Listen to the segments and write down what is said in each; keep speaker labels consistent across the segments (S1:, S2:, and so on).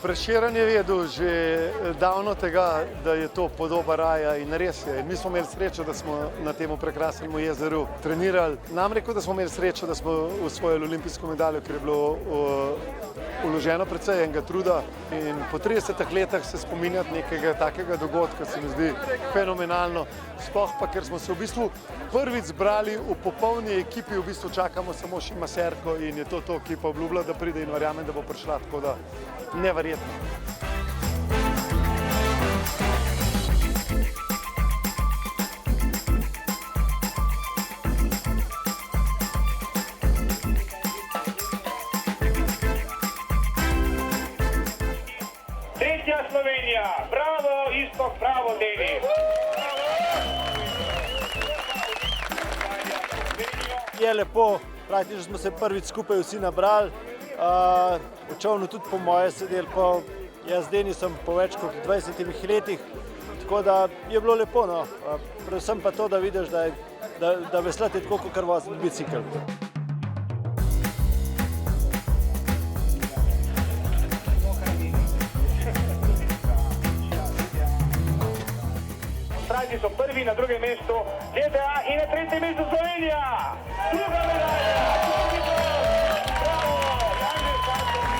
S1: Prešeren je vedel že davno tega, da je to podoba raja in res je. Mi smo imeli srečo, da smo na tem prekrasnem jezeru trenirali. Nam rekel, da smo imeli srečo, da smo osvojili olimpijsko medaljo, ker je bilo vloženo precej enega truda. In po 30 letih se spominjati nekega takega dogodka se mi zdi fenomenalno. Sploh pa, ker smo se v bistvu prvič zbrali v popolni ekipi, v bistvu čakamo samo še maserko in je to, ki pa obljubila, da pride in verjamem, da bo prišla, tako da neverjetno.
S2: Tretja Slovenija, bravo Iztok, bravo Denis.
S3: Je lepo, praktično smo se prvič skupaj vsi nabrali, v čovnu tudi po moje sedeli, jaz z Denisom po več kot 20 letih, tako da je bilo lepo, no. Predvsem pa to, da vidiš, da veslate tako, kot voziti bicikl.
S2: Avstralci so prvi, na drugem mestu ZDA in na tretjem mestu Slovenija. Druga medalja. Bravo, Janez Sarček.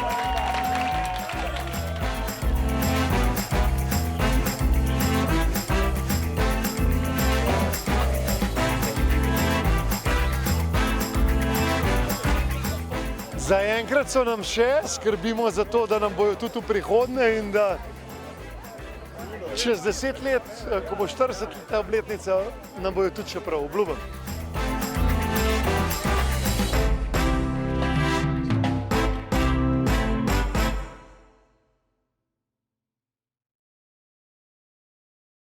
S1: Zaenkrat so nam še, skrbimo za to, da nam bojo tudi v prihodnje in da čez 10 let, ko bo 40 obletnica, nam bojo tudi še prav, obljubim.